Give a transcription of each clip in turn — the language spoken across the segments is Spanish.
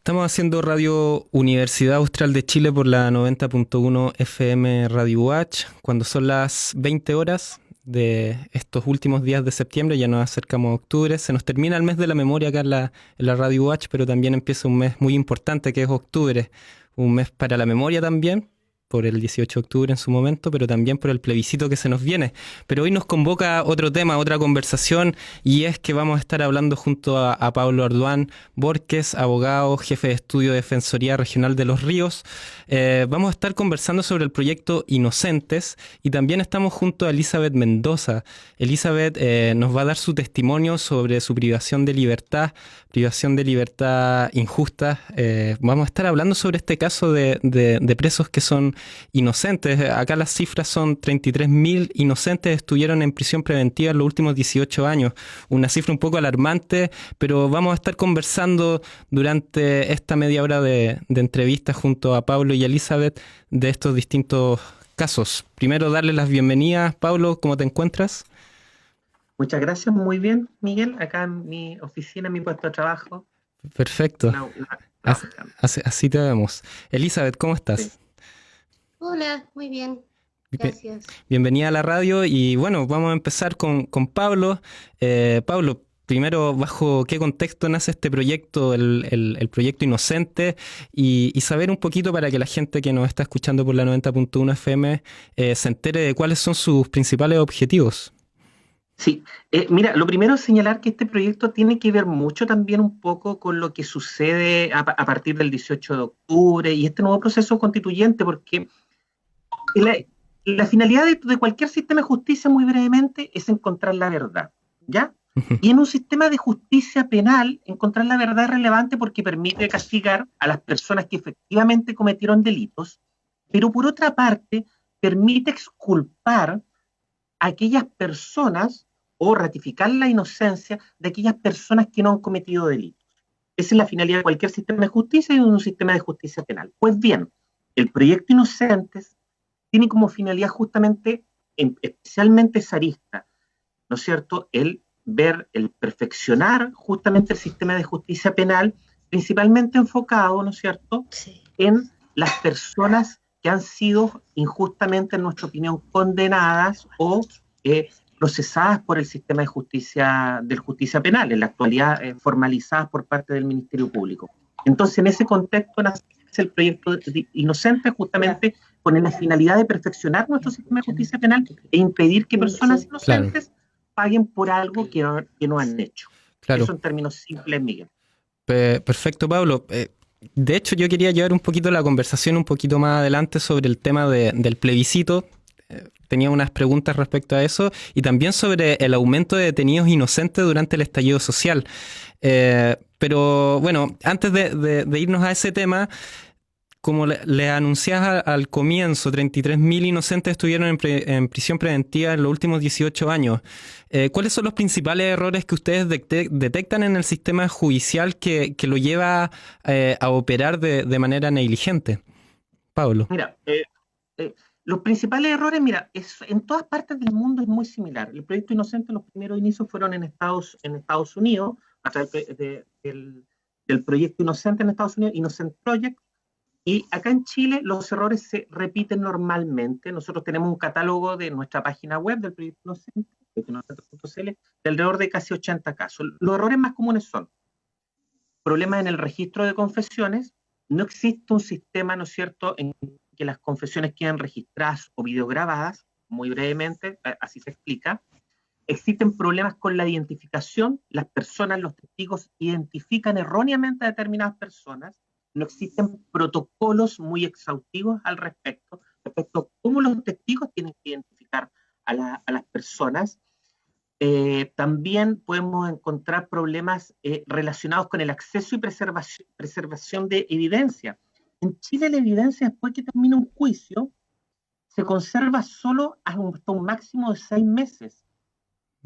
Estamos haciendo Radio Universidad Austral de Chile por la 90.1 FM Radio Watch, cuando son las 20 horas de estos últimos días de septiembre, ya nos acercamos a octubre, se nos termina el mes de la memoria acá en la Radio Watch, pero también empieza un mes muy importante que es octubre, un mes para la memoria también, por el 18 de octubre en su momento, pero también por el plebiscito que se nos viene. Pero hoy nos convoca otro tema, otra conversación, y es que vamos a estar hablando junto a Pablo Arduán Borges, abogado, jefe de estudio de Defensoría Regional de Los Ríos. Vamos a estar conversando sobre el proyecto Inocentes, y también estamos junto a Elizabeth Mendoza. Elizabeth nos va a dar su testimonio sobre su privación de libertad injusta. Vamos a estar hablando sobre este caso de presos que son inocentes. Acá las cifras son 33.000 inocentes estuvieron en prisión preventiva en los últimos 18 años. Una cifra un poco alarmante, pero vamos a estar conversando durante esta media hora de entrevista junto a Pablo y Elizabeth de estos distintos casos. Primero darles las bienvenidas. Pablo, ¿cómo te encuentras? Muchas gracias, muy bien, Miguel. Acá en mi oficina, en mi puesto de trabajo. Perfecto. Así, Trabajando. así te vemos. Elizabeth, ¿cómo Sí. estás? Hola, muy bien, Bien- gracias. Bienvenida a la radio y bueno, vamos a empezar con Pablo. Pablo, primero, ¿bajo qué contexto nace este proyecto, el proyecto Inocente? Y saber un poquito para que la gente que nos está escuchando por la 90.1 FM se entere de cuáles son sus principales objetivos. Sí, mira, lo primero es señalar que este proyecto tiene que ver mucho también un poco con lo que sucede a partir del 18 de octubre y este nuevo proceso constituyente, porque la, la finalidad de cualquier sistema de justicia, muy brevemente, es encontrar la verdad, ¿ya? Y en un sistema de justicia penal, encontrar la verdad es relevante porque permite castigar a las personas que efectivamente cometieron delitos, pero por otra parte, permite exculpar a aquellas personas o ratificar la inocencia de aquellas personas que no han cometido delitos. Esa es la finalidad de cualquier sistema de justicia y de un sistema de justicia penal. Pues bien, el proyecto Inocentes tiene como finalidad justamente, especialmente esa arista, ¿no es cierto?, el perfeccionar justamente el sistema de justicia penal, principalmente enfocado, ¿no es cierto?, Sí. en las personas que han sido injustamente, en nuestra opinión, condenadas o procesadas por el sistema de justicia penal, en la actualidad formalizadas por parte del Ministerio Público. Entonces, en ese contexto nace el proyecto Inocente, justamente con la finalidad de perfeccionar nuestro sistema de justicia penal e impedir que personas Claro, inocentes paguen por algo que no han hecho. claro. Eso en términos simples, Miguel. Perfecto, Pablo. De hecho, yo quería llevar un poquito la conversación un poquito más adelante sobre el tema del plebiscito. Tenía unas preguntas respecto a eso y también sobre el aumento de detenidos inocentes durante el estallido social. Pero bueno, antes de irnos a ese tema, como le anunciás al comienzo, 33.000 inocentes estuvieron en prisión preventiva en los últimos 18 años. ¿Cuáles son los principales errores que ustedes detectan en el sistema judicial que lo lleva a operar de manera negligente? Pablo. Mira, eh, los principales errores, mira, en todas partes del mundo es muy similar. El proyecto Inocente, los primeros inicios fueron en Estados Unidos, a través del proyecto Inocente en Estados Unidos, Innocent Project, y acá en Chile los errores se repiten normalmente. Nosotros tenemos un catálogo de nuestra página web del proyecto Inocente, inocente.cl, de alrededor de casi 80 casos. Los errores más comunes son problemas en el registro de confesiones. No existe un sistema, ¿no es cierto?, en que las confesiones queden registradas o videograbadas, muy brevemente, así se explica. Existen problemas con la identificación, las personas, los testigos identifican erróneamente a determinadas personas, no existen protocolos muy exhaustivos respecto a cómo los testigos tienen que identificar a las personas. También podemos encontrar problemas relacionados con el acceso y preservación de evidencia. En Chile la evidencia, después que termina un juicio, se conserva solo hasta un máximo de 6 meses.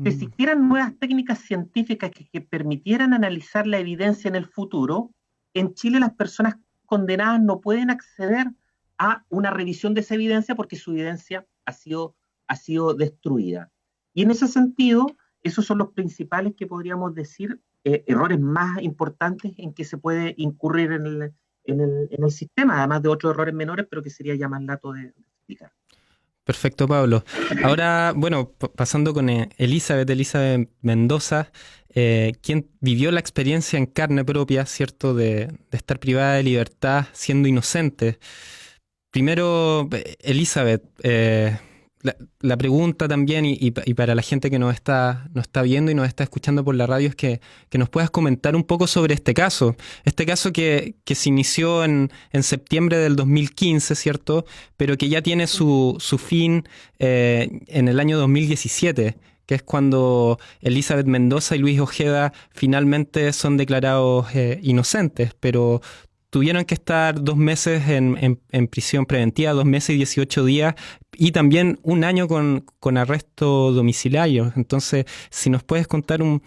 Si existieran nuevas técnicas científicas que permitieran analizar la evidencia en el futuro, en Chile las personas condenadas no pueden acceder a una revisión de esa evidencia porque su evidencia ha sido destruida. Y en ese sentido, esos son los principales que podríamos decir errores más importantes en que se puede incurrir en el sistema, además de otros errores menores, pero que sería ya más lato de explicar. Perfecto, Pablo. Ahora, bueno, pasando con Elizabeth Mendoza, quien vivió la experiencia en carne propia, ¿cierto?, de estar privada de libertad siendo inocente. Primero, Elizabeth, la pregunta también, y para la gente que nos está viendo y nos está escuchando por la radio, es que nos puedas comentar un poco sobre este caso. Este caso que se inició en septiembre del 2015, ¿cierto? Pero que ya tiene su fin en el año 2017, que es cuando Elizabeth Mendoza y Luis Ojeda finalmente son declarados inocentes, pero tuvieron que estar 2 meses en prisión preventiva, 2 meses y 18 días, y también 1 año con arresto domiciliario. Entonces, si nos puedes contar un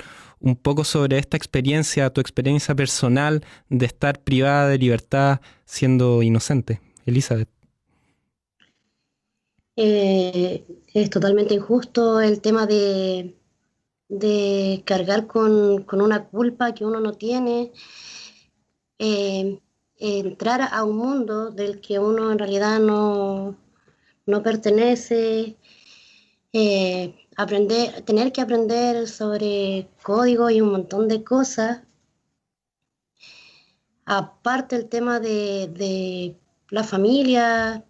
poco sobre esta experiencia, tu experiencia personal de estar privada de libertad siendo inocente. Elizabeth. Es totalmente injusto el tema de cargar con una culpa que uno no tiene. Entrar a un mundo del que uno en realidad no pertenece, tener que aprender sobre código y un montón de cosas. Aparte el tema de la familia,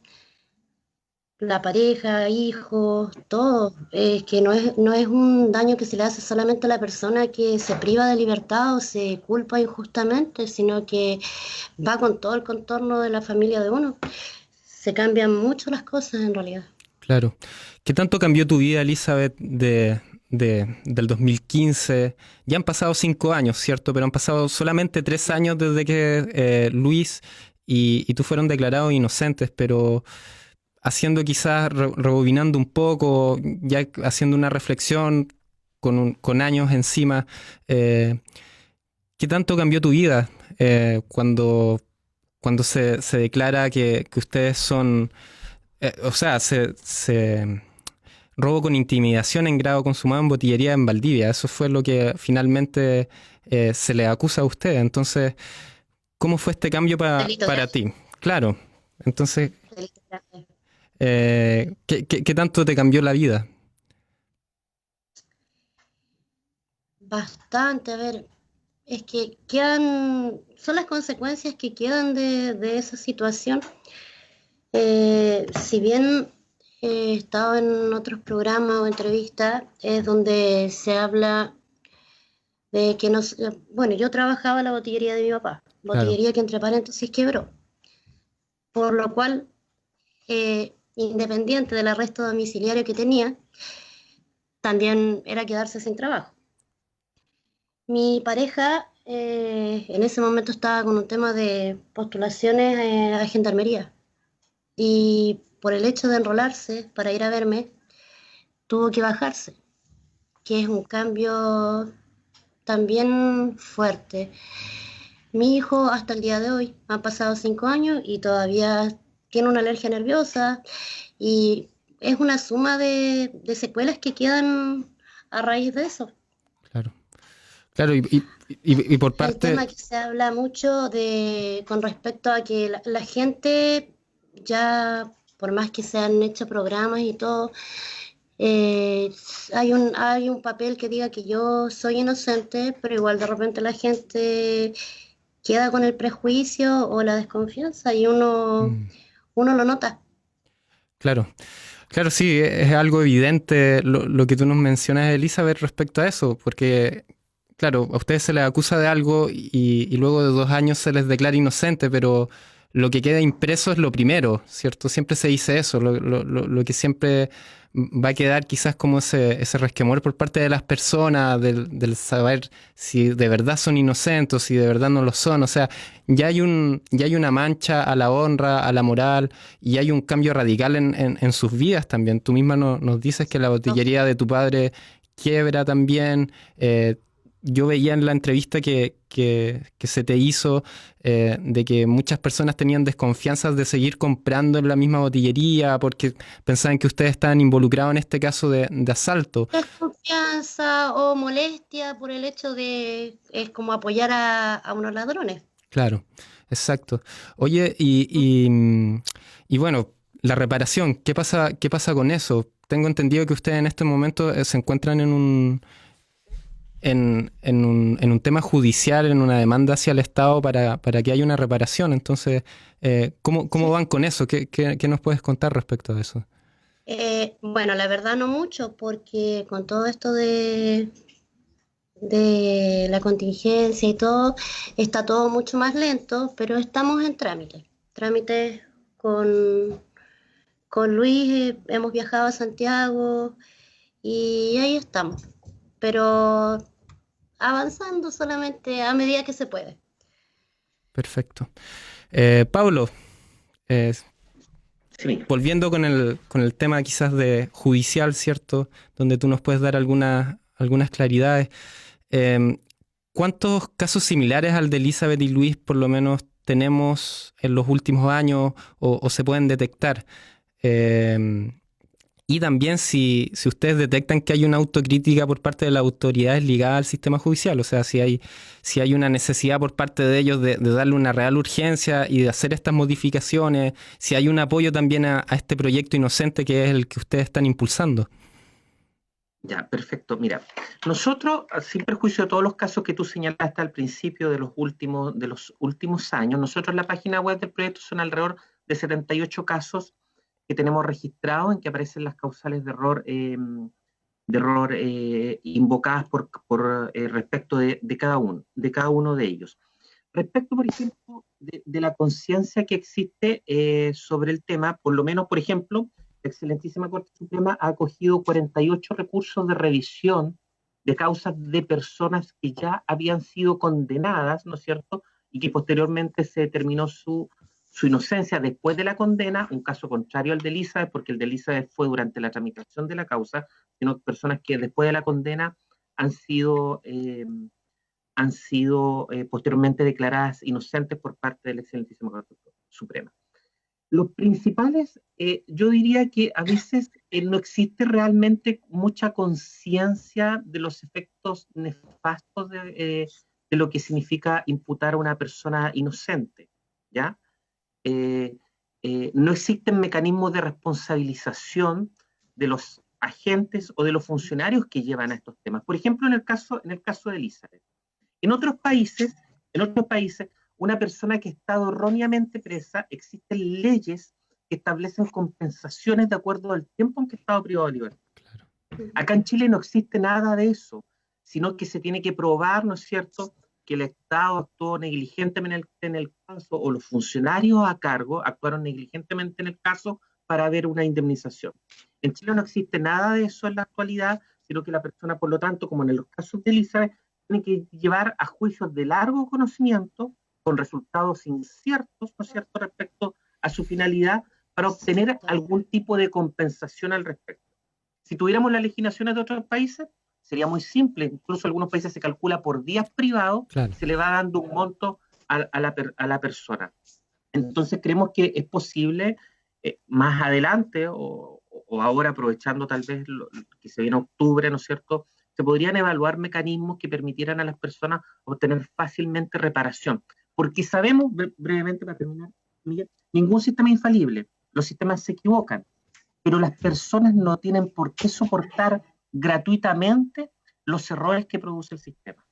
la pareja, hijos, todo, que no es un daño que se le hace solamente a la persona que se priva de libertad o se culpa injustamente, sino que va con todo el contorno de la familia de uno. Se cambian mucho las cosas en realidad. Claro. ¿Qué tanto cambió tu vida, Elizabeth, del 2015? Ya han pasado 5 años, ¿cierto? Pero han pasado solamente 3 años desde que Luis y tú fueron declarados inocentes, pero haciendo quizás, rebobinando un poco, ya haciendo una reflexión con años encima, ¿qué tanto cambió tu vida cuando se declara que ustedes son, o sea, se robo con intimidación en grado consumado en botillería en Valdivia? Eso fue lo que finalmente se le acusa a ustedes. Entonces, ¿cómo fue este cambio para ti? Claro. Entonces, ¿qué tanto te cambió la vida? Bastante, a ver, es que son las consecuencias que quedan de esa situación. Si bien he estado en otros programas o entrevistas, es donde se habla de que bueno, yo trabajaba en la botillería de mi papá, botillería que entre paréntesis quebró, por lo cual, independiente del arresto domiciliario que tenía, también era quedarse sin trabajo. Mi pareja en ese momento estaba con un tema de postulaciones a gendarmería y por el hecho de enrolarse para ir a verme, tuvo que bajarse, que es un cambio también fuerte. Mi hijo hasta el día de hoy, han pasado 5 años y todavía tiene una alergia nerviosa y es una suma de secuelas que quedan a raíz de eso. Claro. Claro, y por parte... El tema que se habla mucho con respecto a que la gente ya, por más que se han hecho programas y todo, hay un papel que diga que yo soy inocente, pero igual de repente la gente queda con el prejuicio o la desconfianza y uno lo nota. Claro. Claro, sí, es algo evidente lo que tú nos mencionas, Elizabeth, respecto a eso, porque, claro, a ustedes se les acusa de algo y luego de 2 años se les declara inocente, pero lo que queda impreso es lo primero, ¿cierto? Siempre se dice eso, lo que siempre va a quedar quizás como ese resquemor por parte de las personas, del saber si de verdad son inocentes o si de verdad no lo son. O sea, ya hay una mancha a la honra, a la moral, y hay un cambio radical en sus vidas también. Tú misma nos dices que la botillería de tu padre quiebra también. yo veía en la entrevista que se te hizo de que muchas personas tenían desconfianza de seguir comprando en la misma botillería porque pensaban que ustedes estaban involucrados en este caso de asalto. Desconfianza o molestia por el hecho de como apoyar a unos ladrones. Claro, exacto. Oye, y bueno, la reparación, qué pasa con eso? Tengo entendido que ustedes en este momento se encuentran en un tema judicial, en una demanda hacia el Estado para que haya una reparación. Entonces, ¿cómo van con eso? ¿Qué nos puedes contar respecto a eso? Bueno, la verdad no mucho, porque con todo esto de la contingencia y todo, está todo mucho más lento, pero estamos en trámite. Trámites con Luis, hemos viajado a Santiago y ahí estamos, pero avanzando solamente a medida que se puede. Perfecto. Pablo, eh, Sí. volviendo con el tema quizás de judicial, ¿cierto? Donde tú nos puedes dar algunas claridades. Eh, ¿Cuántos casos similares al de Elizabeth y Luis por lo menos tenemos en los últimos años o se pueden detectar? Eh, y también si ustedes detectan que hay una autocrítica por parte de las autoridades ligadas al sistema judicial, o sea, si hay una necesidad por parte de ellos de darle una real urgencia y de hacer estas modificaciones, si hay un apoyo también a este proyecto inocente que es el que ustedes están impulsando. Ya, perfecto. Mira, nosotros, sin perjuicio de todos los casos que tú señalaste al principio de los últimos años, nosotros en la página web del proyecto son alrededor de 78 casos que tenemos registrados en que aparecen las causales de error invocadas por respecto de cada uno de ellos. Respecto, por ejemplo, de la conciencia que existe sobre el tema, por lo menos, por ejemplo, la excelentísima Corte Suprema ha acogido 48 recursos de revisión de causas de personas que ya habían sido condenadas, ¿no es cierto? Y que posteriormente se determinó su inocencia después de la condena, un caso contrario al de Elizabeth, porque el de Elizabeth fue durante la tramitación de la causa, sino personas que después de la condena han sido posteriormente declaradas inocentes por parte de la excelentísima Corte Suprema. Los principales, yo diría que a veces no existe realmente mucha conciencia de los efectos nefastos de lo que significa imputar a una persona inocente, ¿ya? No existen mecanismos de responsabilización de los agentes o de los funcionarios que llevan a estos temas. Por ejemplo, en el caso de Elizabeth. En otros países, una persona que ha estado erróneamente presa, existen leyes que establecen compensaciones de acuerdo al tiempo en que ha estado privado de libertad. Claro. Acá en Chile no existe nada de eso, sino que se tiene que probar, ¿no es cierto?, que el Estado actuó negligentemente en el caso, o los funcionarios a cargo actuaron negligentemente en el caso para ver una indemnización. En Chile no existe nada de eso en la actualidad, sino que la persona, por lo tanto, como en los casos de Elizabeth, tiene que llevar a juicios de largo conocimiento, con resultados inciertos, ¿no es cierto?, respecto a su finalidad, para obtener algún tipo de compensación al respecto. Si tuviéramos las legislaciones de otros países, sería muy simple. Incluso en algunos países se calcula por días privados, claro, y se le va dando un monto a la persona. Entonces creemos que es posible, más adelante, o ahora aprovechando tal vez que se viene octubre, ¿no es cierto?, se podrían evaluar mecanismos que permitieran a las personas obtener fácilmente reparación. Porque sabemos, brevemente para terminar, Miguel, ningún sistema es infalible, los sistemas se equivocan, pero las personas no tienen por qué soportar gratuitamente los errores que produce el sistema.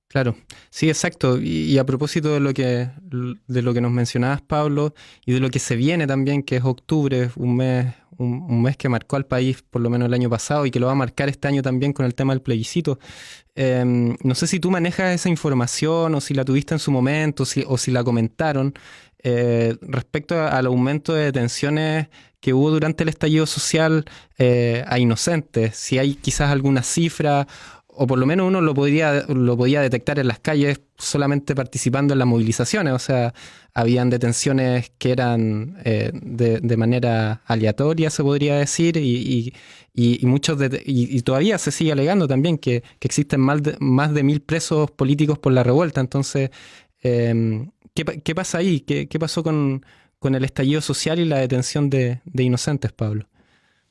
Claro, sí, exacto. Y a propósito de lo que nos mencionabas, Pablo, y de lo que se viene también, que es octubre, un mes que marcó al país por lo menos el año pasado y que lo va a marcar este año también con el tema del plebiscito. No sé si tú manejas esa información o si la tuviste en su momento o si la comentaron respecto al aumento de detenciones que hubo durante el estallido social a inocentes. Si hay quizás alguna cifra o por lo menos uno lo podía detectar en las calles solamente participando en las movilizaciones. O sea, habían detenciones que eran de manera aleatoria, se podría decir, y y todavía se sigue alegando también que existen más de 1.000 presos políticos por la revuelta. Entonces, ¿qué pasa ahí? ¿Qué pasó con el estallido social y la detención de inocentes, Pablo?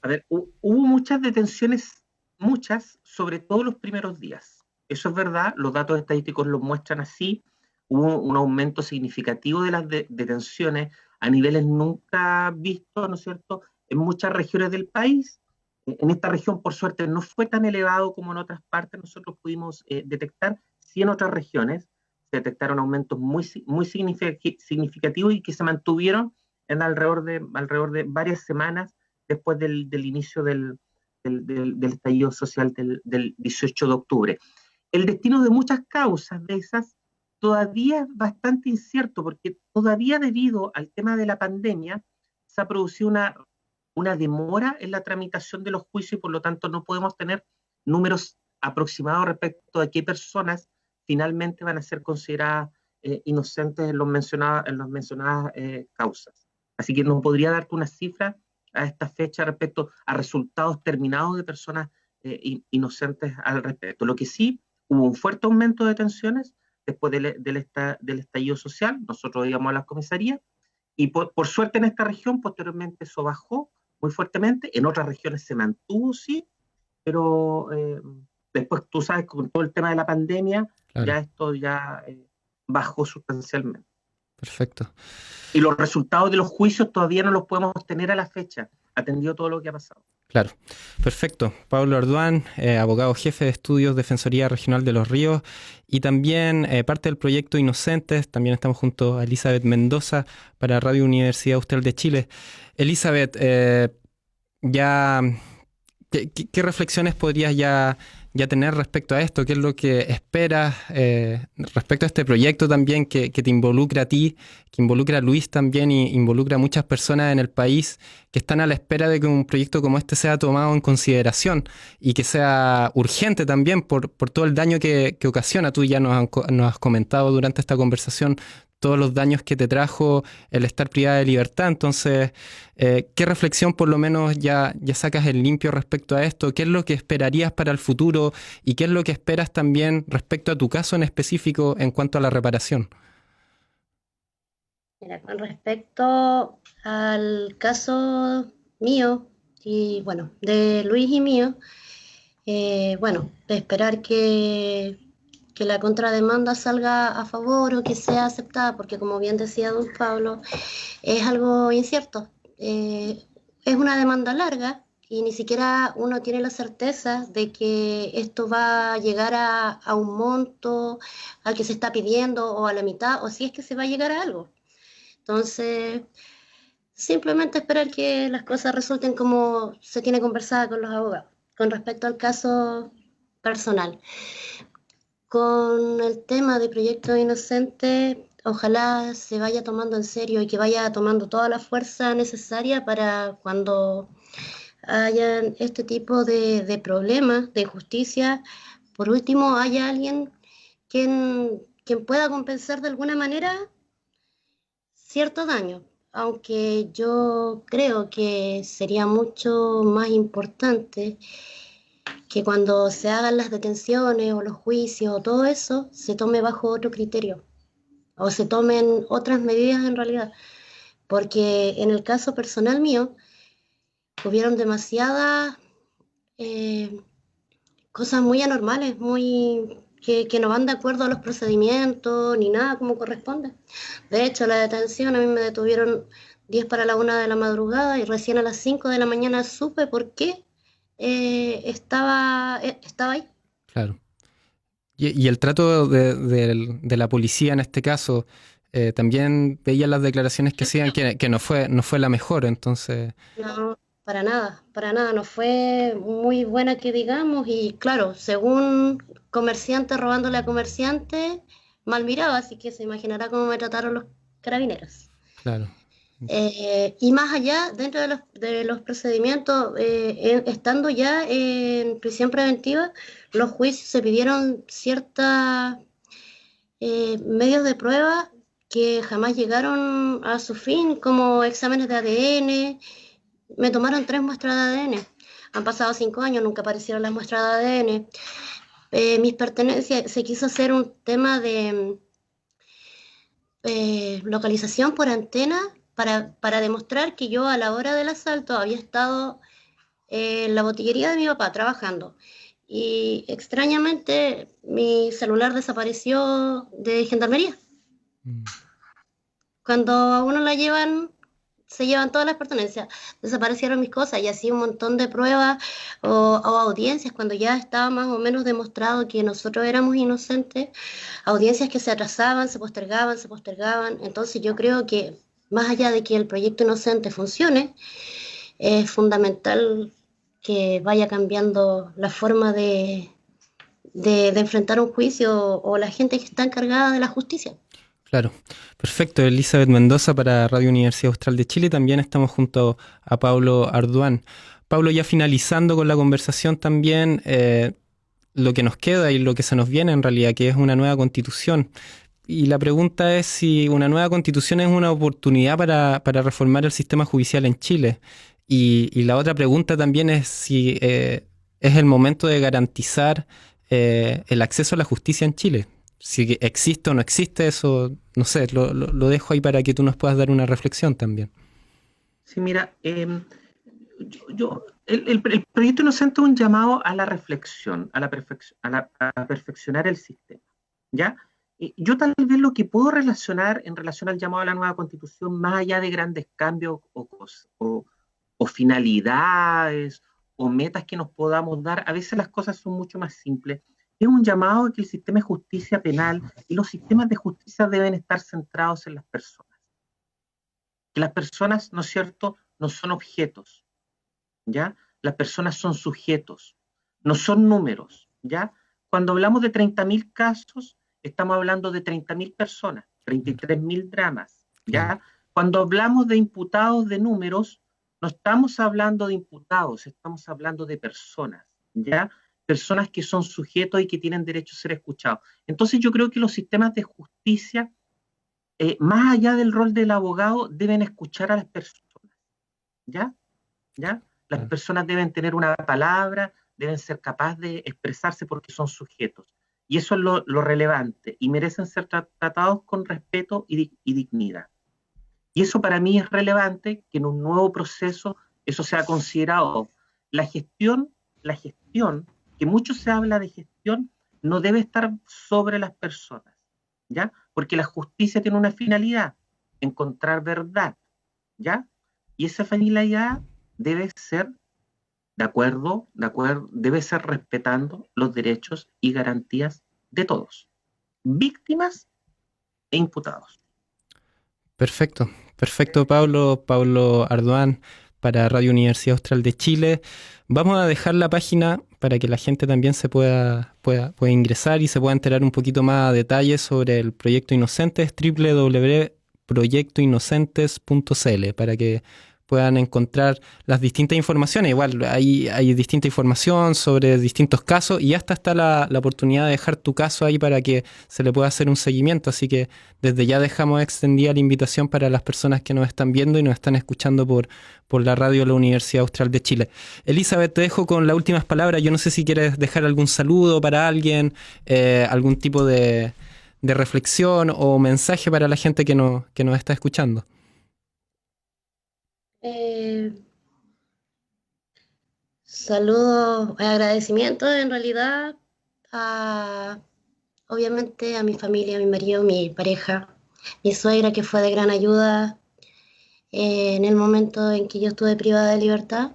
A ver, hubo muchas detenciones, muchas, sobre todo los primeros días. Eso es verdad, los datos estadísticos lo muestran así. Hubo un aumento significativo de las detenciones a niveles nunca vistos, ¿no es cierto?, en muchas regiones del país. En esta región, por suerte, no fue tan elevado como en otras partes. Nosotros pudimos detectar, sí en otras regiones, se detectaron aumentos muy significativos y que se mantuvieron en alrededor de varias semanas después del inicio del estallido social del 18 de octubre. El destino de muchas causas de esas todavía es bastante incierto, porque todavía debido al tema de la pandemia se ha producido una demora en la tramitación de los juicios y por lo tanto no podemos tener números aproximados respecto a qué personas finalmente van a ser consideradas inocentes en las mencionadas causas. Así que no podría darte una cifra a esta fecha respecto a resultados terminados de personas inocentes al respecto. Lo que sí, hubo un fuerte aumento de detenciones después del estallido social. Nosotros íbamos a las comisarías y por suerte en esta región posteriormente eso bajó muy fuertemente. En otras regiones se mantuvo, sí, pero después tú sabes, con todo el tema de la pandemia, Claro, ya esto ya bajó sustancialmente. perfecto. Y los resultados de los juicios todavía no los podemos tener a la fecha, atendido todo lo que ha pasado. Claro, perfecto. Pablo Arduán, abogado jefe de estudios Defensoría Regional de Los Ríos y también parte del proyecto Inocentes. También estamos junto a Elizabeth Mendoza para Radio Universidad Austral de Chile. Elizabeth, ya, ¿qué reflexiones podrías ya tener respecto a esto? ¿Qué es lo que esperas respecto a este proyecto también que te involucra a ti, que involucra a Luis también y involucra a muchas personas en el país que están a la espera de que un proyecto como este sea tomado en consideración y que sea urgente también por todo el daño que ocasiona? Tú ya nos has comentado durante esta conversación todos los daños que te trajo el estar privada de libertad. Entonces, ¿qué reflexión por lo menos ya sacas en limpio respecto a esto? ¿Qué es lo que esperarías para el futuro? ¿Y qué es lo que esperas también respecto a tu caso en específico en cuanto a la reparación? Mira, con respecto al caso mío y bueno, de Luis y mío, bueno, de esperar que la contrademanda salga a favor o que sea aceptada, porque como bien decía don Pablo, es algo incierto. Es una demanda larga y ni siquiera uno tiene la certeza de que esto va a llegar a un monto al que se está pidiendo o a la mitad, o si es que se va a llegar a algo. Entonces, simplemente esperar que las cosas resulten como se tiene conversada con los abogados. Con respecto al caso personal, con el tema de Proyecto Inocente, ojalá se vaya tomando en serio y que vaya tomando toda la fuerza necesaria para cuando hayan este tipo de problemas, de injusticia, por último haya alguien quien pueda compensar de alguna manera cierto daño, aunque yo creo que sería mucho más importante que cuando se hagan las detenciones o los juicios o todo eso, se tome bajo otro criterio o se tomen otras medidas en realidad, porque en el caso personal mío hubieron demasiadas eh, cosas muy anormales, que no van de acuerdo a los procedimientos ni nada como corresponde. De hecho, la detención a mí me detuvieron 10 para la 1 de la madrugada y recién a las 5 de la mañana supe por qué estaba ahí. Claro. Y el trato de la policía en este caso, también veía las declaraciones que hacían que no fue la mejor. Entonces, No, para nada, no fue muy buena que digamos y claro, según comerciante robándole a comerciante, mal mirado, así que se imaginará cómo me trataron los carabineros. claro. Y más allá, dentro de los procedimientos, estando ya en prisión preventiva, los juicios se pidieron ciertos medios de prueba que jamás llegaron a su fin, como exámenes de ADN. Me tomaron 3 muestras de ADN. Han pasado 5 años, nunca aparecieron las muestras de ADN. Mis pertenencias, se quiso hacer un tema de localización por antena para demostrar que yo a la hora del asalto había estado en la botillería de mi papá trabajando. Y extrañamente mi celular desapareció de gendarmería. Cuando a uno la llevan, se llevan todas las pertenencias. Desaparecieron mis cosas y así un montón de pruebas o audiencias cuando ya estaba más o menos demostrado que nosotros éramos inocentes. Audiencias que se atrasaban, se postergaban, se postergaban. Entonces yo creo que más allá de que el proyecto inocente funcione, es fundamental que vaya cambiando la forma de enfrentar un juicio o la gente que está encargada de la justicia. Claro, perfecto. Elizabeth Mendoza para Radio Universidad Austral de Chile. También estamos junto a Pablo Arduán. Pablo, ya finalizando con la conversación también, lo que nos queda y lo que se nos viene en realidad, que es una nueva constitución. Y la pregunta es si una nueva constitución es una oportunidad para reformar el sistema judicial en Chile. Y la otra pregunta también es si es el momento de garantizar el acceso a la justicia en Chile. Si existe o no existe, eso, no sé, lo dejo ahí para que tú nos puedas dar una reflexión también. Sí, mira, el proyecto inocente es un llamado a la reflexión, a perfeccionar el sistema, ¿ya? Yo tal vez lo que puedo relacionar en relación al llamado a la nueva constitución, más allá de grandes cambios o finalidades o metas que nos podamos dar, a veces las cosas son mucho más simples. Es un llamado a que el sistema de justicia penal y los sistemas de justicia deben estar centrados en las personas. Que las personas, ¿no es cierto?, no son objetos, ¿ya? Las personas son sujetos, no son números, ¿ya? Cuando hablamos de 30.000 casos, estamos hablando de 30.000 personas, 33.000 dramas, ¿ya? Cuando hablamos de imputados de números, no estamos hablando de imputados, estamos hablando de personas, ¿ya? Personas que son sujetos y que tienen derecho a ser escuchados. Entonces yo creo que los sistemas de justicia, más allá del rol del abogado, deben escuchar a las personas, ¿ya? ¿Ya? Las personas deben tener una palabra, deben ser capaces de expresarse porque son sujetos. Y eso es lo relevante, y merecen ser tratados con respeto y dignidad. Y eso para mí es relevante, que en un nuevo proceso eso sea considerado. La gestión, que mucho se habla de gestión, no debe estar sobre las personas, ¿ya? Porque la justicia tiene una finalidad, encontrar verdad, ¿ya? Y esa finalidad debe ser debe ser respetando los derechos y garantías de todos, víctimas e imputados. Perfecto, perfecto, Pablo Arduán para Radio Universidad Austral de Chile. Vamos a dejar la página para que la gente también se pueda ingresar y se pueda enterar un poquito más a detalle sobre el proyecto Inocentes, www.proyectoinocentes.cl, para que puedan encontrar las distintas informaciones. Igual hay distinta información sobre distintos casos y hasta está la oportunidad de dejar tu caso ahí para que se le pueda hacer un seguimiento. Así que desde ya dejamos extendida la invitación para las personas que nos están viendo y nos están escuchando por la radio de la Universidad Austral de Chile. Elizabeth, te dejo con las últimas palabras. Yo no sé si quieres dejar algún saludo para alguien, algún tipo de reflexión o mensaje para la gente que nos está escuchando. Saludos, agradecimientos en realidad obviamente a mi familia, a mi marido, mi pareja, mi suegra que fue de gran ayuda en el momento en que yo estuve privada de libertad,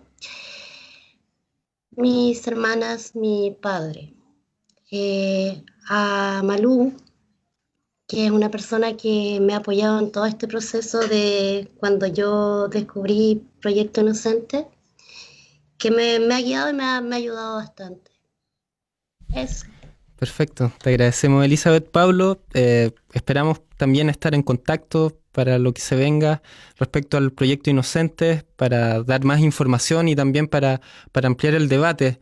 mis hermanas, mi padre, a Malú, que es una persona que me ha apoyado en todo este proceso de cuando yo descubrí Proyecto Inocente, que me ha guiado y me ha ayudado bastante. Eso. Perfecto, te agradecemos, Elizabeth. Pablo, esperamos también estar en contacto para lo que se venga respecto al proyecto Inocentes, para dar más información y también para ampliar el debate.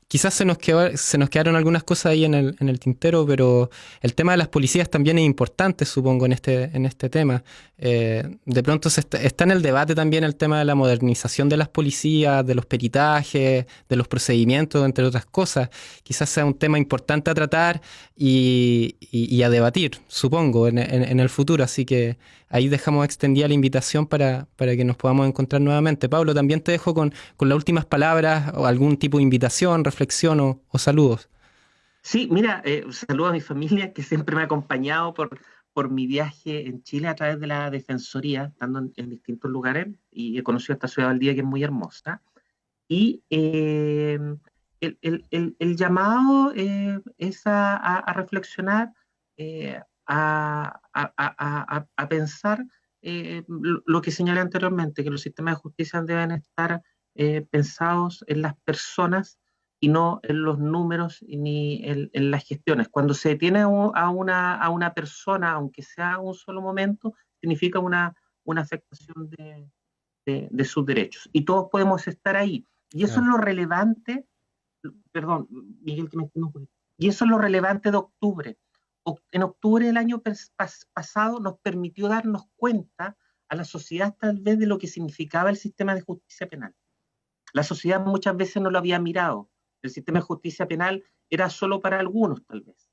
Quizás se nos quedaron algunas cosas ahí en el tintero, pero el tema de las policías también es importante, supongo, en este tema. De pronto está en el debate también el tema de la modernización de las policías, de los peritajes, de los procedimientos, entre otras cosas. Quizás sea un tema importante a tratar y a debatir, supongo, en el futuro. Así que ahí dejamos extendida la invitación para que nos podamos encontrar nuevamente. Pablo, también te dejo con las últimas palabras o algún tipo de invitación, reflexión o saludos. Sí, mira, saludo a mi familia que siempre me ha acompañado por mi viaje en Chile a través de la Defensoría, estando en distintos lugares, y he conocido esta ciudad Valdivia que es muy hermosa. Y el llamado es a reflexionar, a pensar lo que señalé anteriormente, que los sistemas de justicia deben estar pensados en las personas y no en los números ni en las gestiones. Cuando se detiene a una persona, aunque sea un solo momento, significa una afectación de sus derechos. Y todos podemos estar ahí. Y eso es lo relevante, perdón, Miguel, que me entiendo un poquito. Y eso es lo relevante de octubre. En octubre del año pasado nos permitió darnos cuenta a la sociedad tal vez de lo que significaba el sistema de justicia penal. La sociedad muchas veces no lo había mirado. El sistema de justicia penal era solo para algunos tal vez.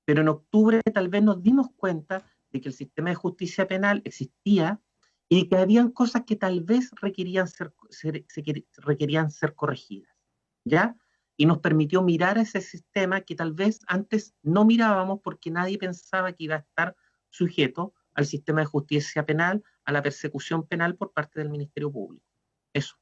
Pero en octubre tal vez nos dimos cuenta de que el sistema de justicia penal existía y que habían cosas que tal vez requerían ser corregidas, ¿ya? Y nos permitió mirar ese sistema que tal vez antes no mirábamos porque nadie pensaba que iba a estar sujeto al sistema de justicia penal, a la persecución penal por parte del Ministerio Público. Eso.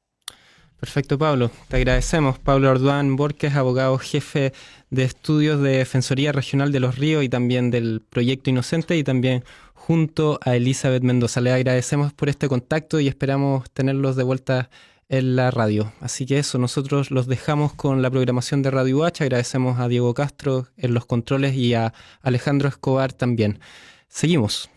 Perfecto, Pablo. Te agradecemos. Pablo Orduán Borges, abogado jefe de estudios de Defensoría Regional de Los Ríos y también del Proyecto Inocente, y también junto a Elizabeth Mendoza. Le agradecemos por este contacto y esperamos tenerlos de vuelta en la radio. Así que eso, nosotros los dejamos con la programación de Radio UH. Agradecemos a Diego Castro en los controles y a Alejandro Escobar también. Seguimos.